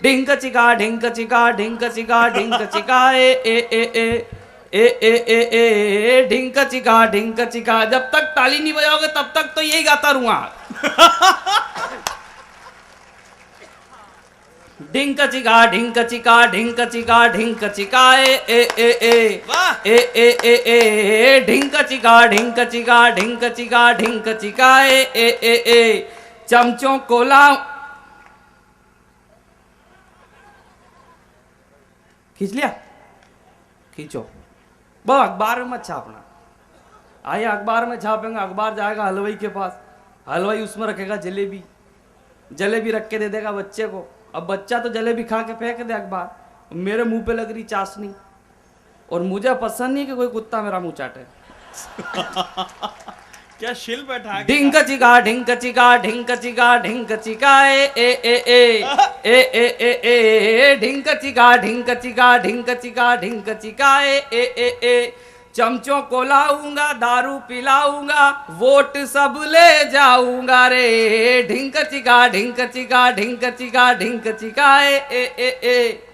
ढिंक चिका ढिंक चिका ढिंक चिका ढिंक चिका ए ढिंक चिका ढिंक चिका। जब तक ताली नहीं बजाओगे तब तक तो यही गाता रहूंगा। ढिंक चिका ढिंक चिका ढिंक चिका ढिंक चिका ए ढिंक चिका ढिंक चिका ढिंक चिका ढिंक चिका ए चमचों को लाऊं। खींच लिया, खींचो। वो अखबार में मत छापना। आइए अखबार में छापेंगे, अखबार जाएगा हलवाई के पास, हलवाई उसमें रखेगा जलेबी, जलेबी रख के दे देगा बच्चे को। अब बच्चा तो जलेबी खा के फेंक दे अखबार, मेरे मुंह पे लग रही चाशनी, और मुझे पसंद नहीं कि कोई कुत्ता मेरा मुंह चाटे। क्या शिल बैठा ढिंक चिका ढिंक चिका ढिंक चिका ढिंक चिका ए ढिंक चिका ढिंक चिका ढिंक चिका ढिंक चिका ए चमचों को लाऊंगा, दारू पिलाऊंगा, वोट सब ले जाऊंगा रे। ढिंक चिका ढिंक चिका ढिंक चिका ढिंक चिका ए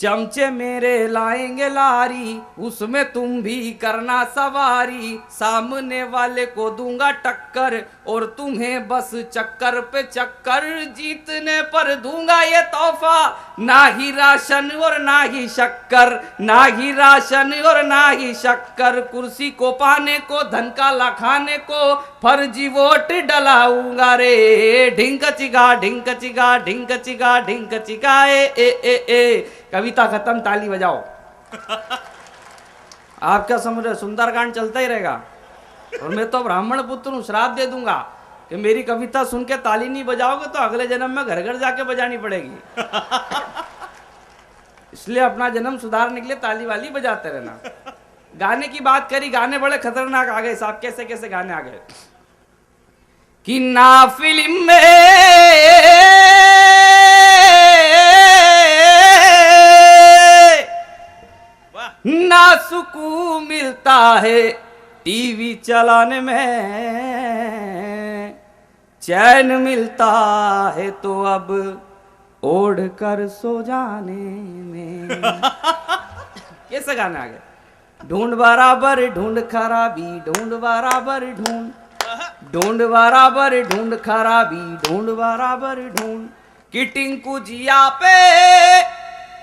चमचे मेरे लाएंगे लारी, उसमें तुम भी करना सवारी। सामने वाले को दूंगा टक्कर, और तुम्हें बस चक्कर पे चक्कर। जीतने पर दूंगा ये तोहफा, ना ही राशन और ना ही शक्कर, ना ही राशन और ना ही शक्कर। कुर्सी को पाने को, धन का लाखाने को, फर्जी वोट डलाऊंगा रे। ढिंक चिका ढिंक चिका ढिंक चिका ढिंक चिका ए कविता खत्म, ताली बजाओ। आप क्या समझ रहे, सुंदरकांड चलता ही रहेगा। और मैं तो ब्राह्मण पुत्र हूं, श्राप दे दूंगा कि मेरी कविता सुन के ताली नहीं बजाओगे तो अगले जन्म में घर घर जाके बजानी पड़ेगी। इसलिए अपना जन्म सुधारने के लिए ताली वाली बजाते रहना। गाने की बात करी, गाने बड़े खतरनाक आ गए साहब। कैसे कैसे गाने आ गए कि ना फिल्म में ना सुकून मिलता है, टीवी चलाने में चैन मिलता है तो अब ओढ़ कर सो जाने में। कैसे गाने आ गए। ढूंढ बराबर ढूंढ खराबी, ढूंढ बराबर ढूंढ, ढूंढ बराबर ढूंढ खराबी, ढूंढ बराबर ढूंढ। कि टिंकू जिया पे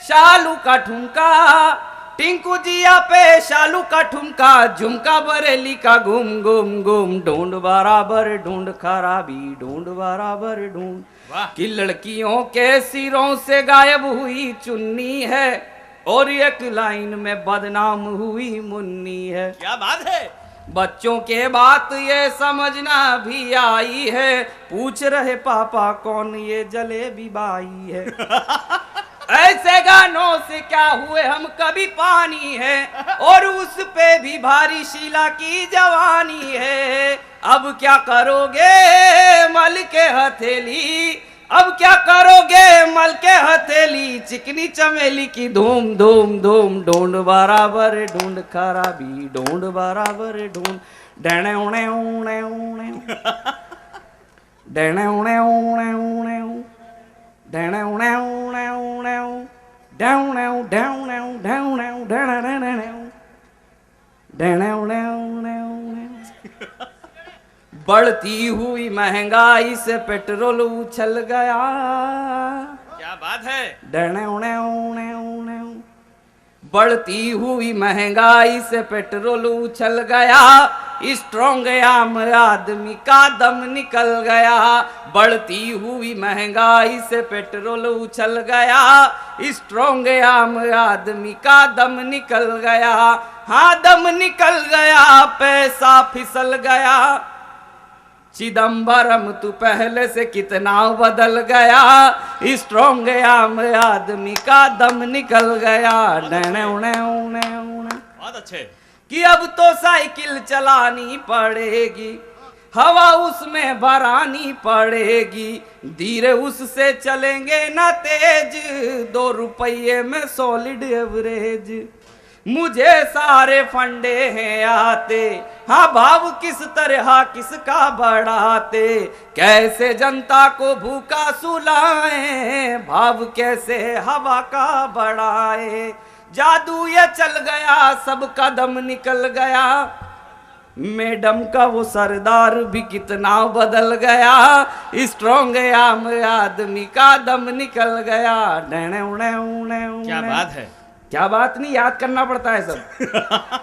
शालू का ठुमका, टिंकू जिया पे शालू का ठुमका, झुमका बरेली का घूम घूम घूम। ढूंढ बराबर ढूंढ खराबी, ढूंढ बराबर ढूंढ। कि लड़कियों के सिरों से गायब हुई चुन्नी है, और एक लाइन में बदनाम हुई मुन्नी है। क्या बात है। बच्चों के बात ये समझना भी आई है, पूछ रहे पापा कौन ये जलेबी बाई है। ऐसे गानों से क्या हुए हम कभी पानी है, और उस पे भी भारी शीला की जवानी है। अब क्या करोगे मल के हथेली, अब क्या करोगे मल के हथेली। चिकनी चमेली की धूम धूम धूम। ढूंढ बराबर ढूंढ खराबी, ढूंढ बराबर ढूंढ। डेणे उणे उणे उणे, डेणे उणे उणे उणे, डेणे उणे उणे उणे, डेणे डेणे डेणे डेणे डेणे उणे उणे उणे। बढ़ती हुई महंगाई से पेट्रोल उछल गया। क्या बात है। डेणे उणे उणे उणे। बढ़ती हुई महंगाई से पेट्रोल उछल गया, स्ट्रॉन्ग आम आदमी का दम निकल गया। बढ़ती हुई महंगाई से पेट्रोल उछल गया, स्ट्रॉन्ग आम आदमी का दम निकल गया। हाँ दम निकल गया, पैसा फिसल गया। चिदम्बरम तू पहले से कितना बदल गया, स्ट्रॉन्ग आम आदमी का दम निकल गया। डेणे उणे उणे उणे। बहुत अच्छे। कि अब तो साइकिल चलानी पड़ेगी, हवा उसमें भरानी पड़ेगी। धीरे उससे चलेंगे ना तेज, 2 रुपये में सॉलिड एवरेज। मुझे सारे फंडे हैं आते, हाँ भाव किस तरह किसका बढ़ाते, कैसे जनता को भूखा सुलाए, भाव कैसे हवा का बढ़ाए, जादू ये चल गया सबका दम निकल गया, मैडम का वो सरदार भी कितना बदल गया, स्ट्रॉन्ग आम आदमी का दम निकल गया। डैणे उड़े उड़े उड़े। क्या बात है। क्या बात नहीं, याद करना पड़ता है सब।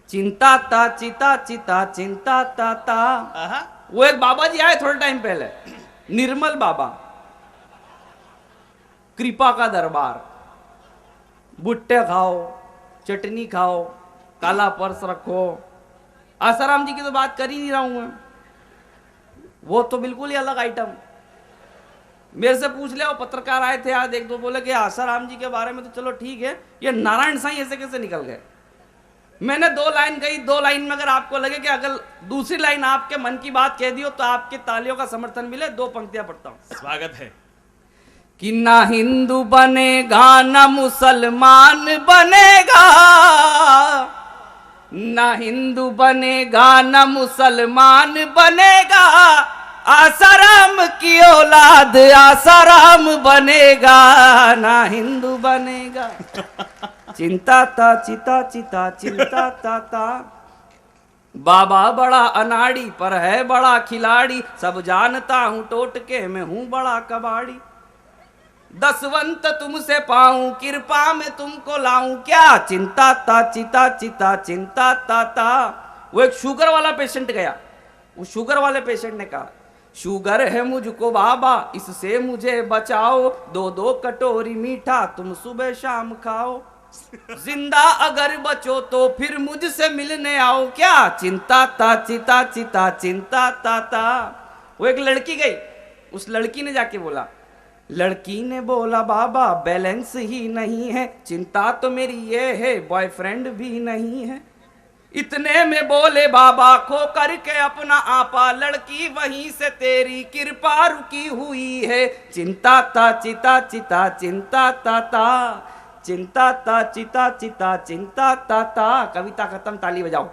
चिंता ता चिता चिता चिंता ता ता। आहा। वो एक बाबा जी आए थोड़े टाइम पहले, निर्मल बाबा, कृपा का दरबार, भुट्टे खाओ, चटनी खाओ, काला पर्स रखो। आसाराम जी की तो बात कर ही नहीं रहा हूं मैं, वो तो बिल्कुल ही अलग आइटम। मेरे से पूछ लिया, वो पत्रकार आए थे आज एक दो, बोले कि आसाराम जी के बारे में तो चलो ठीक है, ये नारायण साईं ऐसे कैसे निकल गए। मैंने 2 लाइन कही, 2 लाइन में अगर आपको लगे कि अगर दूसरी लाइन आपके मन की बात कह दी हो तो आपके तालियों का समर्थन मिले, 2 पंक्तियां पढ़ता हूं। स्वागत है। कि ना हिंदू बनेगा ना मुसलमान बनेगा, ना हिंदू बनेगा ना मुसलमान बनेगा, आसाराम की औलाद आसाराम बनेगा, ना हिंदू बनेगा। चिंता ता चिता चिता चिंता ता ता। बाबा बड़ा अनाड़ी पर है बड़ा खिलाड़ी, सब जानता हूं टोटके में हूं बड़ा कबाड़ी, दसवंत तुमसे पाऊं कृपा में तुमको लाऊं, क्या चिंता ता चिता चिता चिंता ता ता। वो एक शुगर वाला पेशेंट गया, वो शुगर वाले पेशेंट ने कहा, शुगर है मुझको बाबा इससे मुझे बचाओ, 2-2 कटोरी मीठा तुम सुबह शाम खाओ, जिंदा अगर बचो तो फिर मुझसे मिलने आओ, क्या चिंता ता चिता चिता चिंता ता ता। वो एक लड़की गई, उस लड़की ने जाके बोला, लड़की ने बोला बाबा बैलेंस ही नहीं है, चिंता तो मेरी ये है बॉयफ्रेंड भी नहीं है। इतने में बोले बाबा खो करके अपना आपा, लड़की वहीं से तेरी कृपा रुकी हुई है, चिंता ता चिता चिता चिंता ता ता, चिंता ता चिता चिता चिंता ता ता। कविता खत्म, ताली बजाओ।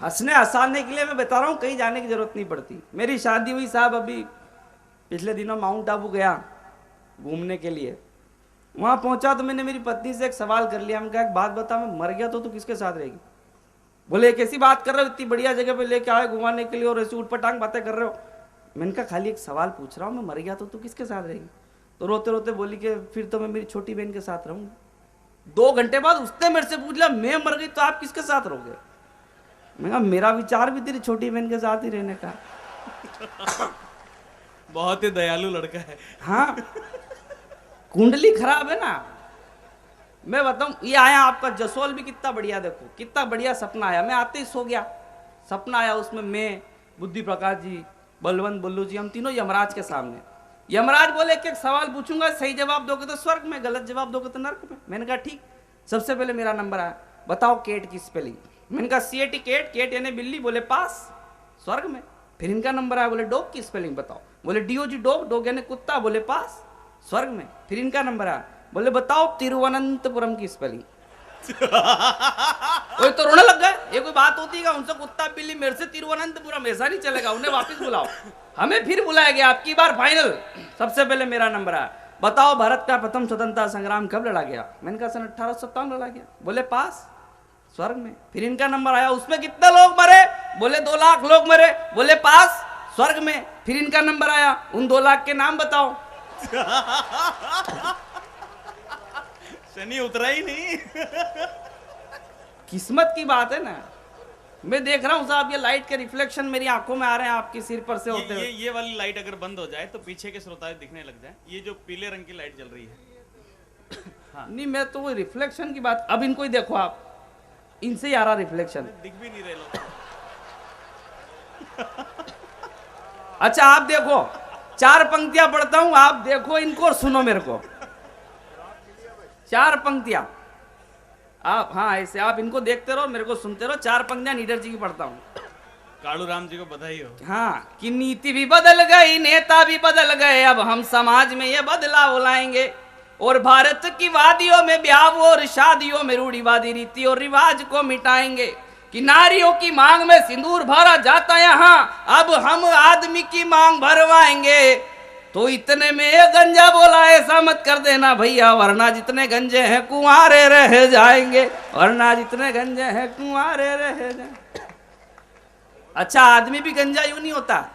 हंसने हंसाने के लिए मैं बता रहा हूं, कहीं जाने की जरूरत नहीं पड़ती। मेरी शादी हुई साहब, अभी पिछले दिनों माउंट आबू गया घूमने के लिए। वहां पहुंचा तो मैंने मेरी पत्नी से एक सवाल कर लिया, मैंने कहा एक बात बता, मैं मर गया तो तू किसके साथ रहेगी। बोले कैसी बात कर रहे हो, इतनी बढ़िया जगह पे लेके आए घुमाने के लिए और ऐसी उठपटांग बातें कर रहे हो। मैंने कहा खाली एक सवाल पूछ रहा हूँ, मैं मर गया तो तू किसके साथ रहेगी। तो रोते रोते बोली कि फिर तो मैं मेरी छोटी बहन के साथ रहूंगी। 2 घंटे बाद उसने मेरे से पूछ लिया, मैं मर गई तो आप किसके साथ रहोगे। मैं कहा मेरा विचार भी तेरी छोटी बहन के साथ ही रहने का। बहुत ही दयालु लड़का है। हाँ, कुंडली खराब है ना। मैं बताऊं, ये आया आपका जसोल भी कितना बढ़िया, देखो कितना बढ़िया सपना आया। मैं आते ही सो गया, सपना आया उसमें मैं, बुद्धि प्रकाश जी, बलवंत बुल्लू जी, हम तीनों यमराज के सामने। यमराज बोले कि एक सवाल पूछूंगा, सही जवाब दोगे तो स्वर्ग में, गलत जवाब दोगे तो नरक में। मैंने कहा ठीक। सबसे पहले मेरा नंबर आया, बताओ केट की स्पेलिंग। मैंने कहा CAT केट, केट यानी बिल्ली, बोले पास, स्वर्ग में। फिर इनका नंबर आया, बोले डॉग की स्पेलिंग बताओ, बोले DOG डॉग, डॉग यानी कुत्ता, बोले पास, स्वर्ग में। फिर इनका नंबर आया, बोले बताओ तिरुवनंतपुरम की स्पेलिंग। कोई तो रोने लग गए, ये कोई बात होती है उनसे कुत्ता बिल्ली, मेरे से तिरुवनंतपुरम, ऐसा नहीं चलेगा, उन्हें वापस बुलाओ। हमें फिर बुलाया गया, आपकी बार फाइनल। सबसे पहले मेरा नंबर आया, बताओ भारत का प्रथम स्वतंत्रता संग्राम कब लड़ा गया। मैंने कहा सन 1857 लड़ा गया, बोले पास, स्वर्ग में। फिर इनका नंबर आया, उसमें कितने लोग मरे, बोले 2 लाख लोग मरे, बोले पास, स्वर्ग में। फिर इनका नंबर आया, उन 2 लाख के नाम बताओ। शनि उतरा ही नहीं। किस्मत की बात है ना। मैं देख रहा हूँ साहब, ये लाइट के रिफ्लेक्शन मेरी आंखों में आ रहे हैं आपके सिर पर से होते हुए। ये वाली लाइट अगर बंद हो जाए तो पीछे के श्रोता दिखने लग जाए। ये जो पीले रंग की लाइट जल रही है। हाँ। नहीं, मैं तो वो रिफ्लेक्शन की बात, अब इनको ही देखो आप, इनसे ही आ रहा रिफ्लेक्शन, दिख भी नहीं रहे लोग। अच्छा आप देखो, 4 पंक्तियां पढ़ता हूं, आप देखो इनको और सुनो मेरे को। 4 पंक्तियां आप, हाँ ऐसे आप इनको देखते रहो, मेरे को सुनते रहो। 4 पंक्तियां नीडर जी की पढ़ता हूं। कालू राम जी को बधाई हो। हाँ, कि नीति भी बदल गई, नेता भी बदल गए, अब हम समाज में ये बदलाव लाएंगे। और भारत की वादियों में ब्याह और शादियों में रूढ़िवादी रीति और रिवाज को मिटाएंगे कि नारियों की मांग में सिंदूर भरा जाता यहाँ, अब हम आदमी की मांग भरवाएंगे। तो इतने में ये गंजा बोला, ऐसा मत कर देना भैया, वरना जितने गंजे हैं कुंवारे रह जाएंगे, वरना जितने गंजे हैं कुंवारे रह जाएंगे। अच्छा, आदमी भी गंजा यूं नहीं होता,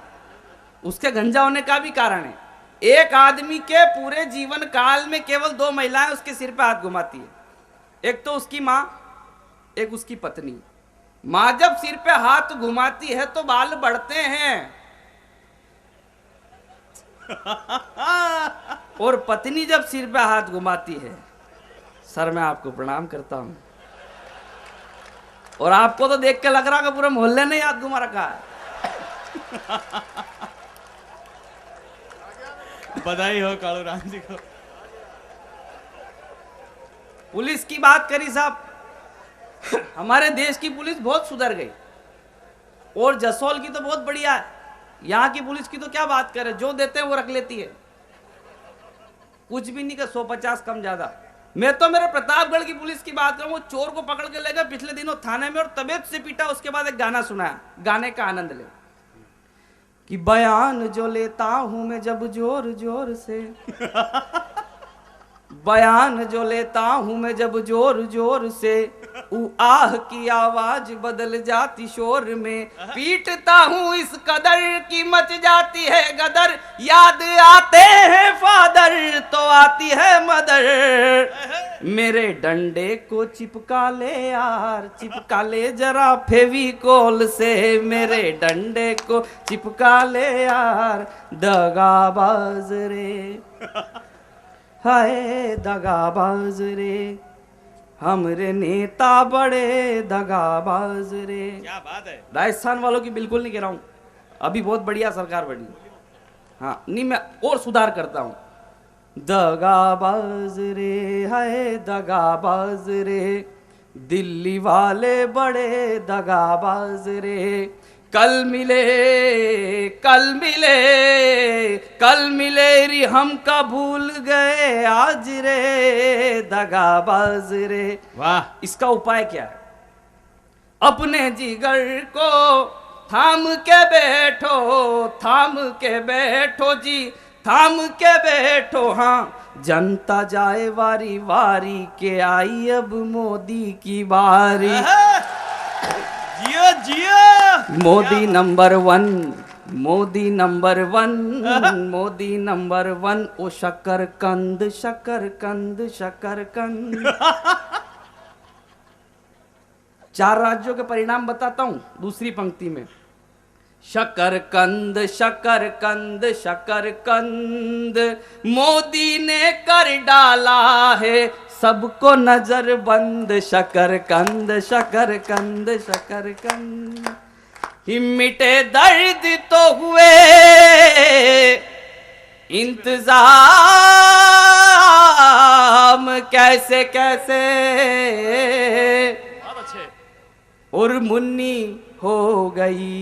उसके गंजा होने का भी कारण है। एक आदमी के पूरे जीवन काल में केवल 2 महिलाएं उसके सिर पे हाथ घुमाती है, एक तो उसकी माँ, एक उसकी पत्नी। माँ जब सिर पे हाथ घुमाती है तो बाल बढ़ते हैं और पत्नी जब सिर पे हाथ घुमाती है, सर मैं आपको प्रणाम करता हूं। और आपको तो देख के लग रहा कि पूरे मोहल्ले ने हाथ घुमा रखा है। बधाई हो कालू राम जी को। पुलिस की बात करी साहब, हमारे देश की पुलिस बहुत सुधर गई और जसोल की तो बहुत बढ़िया है। यहाँ की पुलिस की तो क्या बात करें, जो देते हैं वो रख लेती है, कुछ भी नहीं कर 150 कम ज्यादा। मैं तो मेरे प्रतापगढ़ की पुलिस की बात करूं, वो चोर को पकड़ के ले गए पिछले दिनों थाने में और तबीयत से पीटा, उसके बाद एक गाना सुनाया, गाने का आनंद ले कि बयान जो लेता हूं मैं जब जोर जोर से बयान जो लेता हूं मैं जब जोर जोर से, आह की आवाज बदल जाती शोर में, पीटता हूं इस कदर की मच जाती है गदर, याद आते हैं फादर तो आती है मदर, मेरे डंडे को चिपका ले यार, चिपका ले जरा फेविकोल से, मेरे डंडे को चिपका ले यार, दगाबाज रे हाय दगाबाज रे, हमरे नेता बड़े दगाबाज रे। क्या बात है। राजस्थान वालों की बिल्कुल नहीं कह रहा हूं, अभी बहुत बढ़िया सरकार बनी। हाँ नहीं, मैं और सुधार करता हूं। दगाबाज रे हाय दगाबाज रे, दिल्ली वाले बड़े दगाबाज रे, कल मिले कल मिले कल मिले री हमका भूल गए आज रे, दगाबाज रे। वाह। इसका उपाय क्या है? अपने जिगर को थाम के बैठो, थाम के बैठो जी, थाम के बैठो। हाँ जनता जाए वारी वारी के, आई अब मोदी की बारी। जियो जियो Modi number 1, Modi number 1, Modi number 1। ओ शकरकंद शकरकंद शकरकंद। 4 राज्यों के परिणाम बताता हूं दूसरी पंक्ति में। शकरकंद शकरकंद शकरकंद, मोदी ने कर डाला है सबको नजर बंद, शकरकंद शकरकंद शकरकंद। मिटे दर्द तो हुए इंतजाम कैसे कैसे, बहुत अच्छे। और मुन्नी हो गई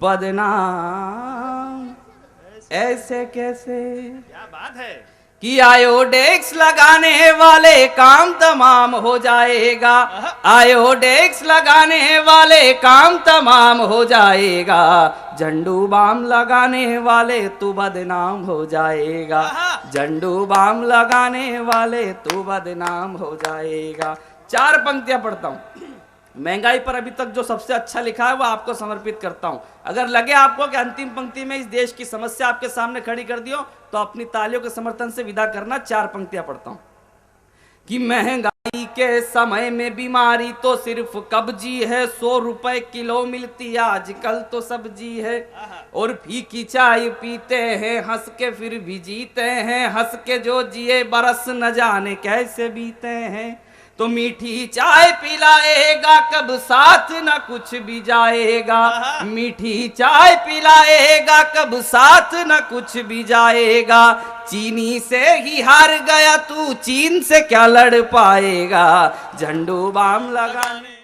बदनाम ऐसे कैसे। क्या बात है कि आयोडेक्स लगाने वाले काम तमाम हो जाएगा, आयोडेक्स लगाने वाले काम तमाम हो जाएगा, झंडू बाम लगाने वाले तू बदनाम हो जाएगा, झंडू बाम लगाने वाले तू बदनाम हो जाएगा। 4 पंक्तियां पढ़ता हूं। महंगाई पर अभी तक जो सबसे अच्छा लिखा है वो आपको समर्पित करता हूं। अगर लगे आपको कि अंतिम पंक्ति में इस देश की समस्या आपके सामने खड़ी कर दियो तो अपनी तालियों के समर्थन से विदा करना। 4 पंक्तियां पढ़ता हूं कि महंगाई के समय में बीमारी तो सिर्फ कब्जी है, 100 रुपए किलो मिलती आजकल तो सब्जी है, और फीकी चाय पीते हैं हंस के फिर भी जीते हैं, हंस के जो जिए बरस न जाने कैसे बीते हैं, तो मीठी चाय पिलाएगा कब साथ न कुछ भी जाएगा, मीठी चाय पिलाएगा कब साथ न कुछ भी जाएगा, चीनी से ही हार गया तू चीन से क्या लड़ पाएगा, झंडू बाम लगाने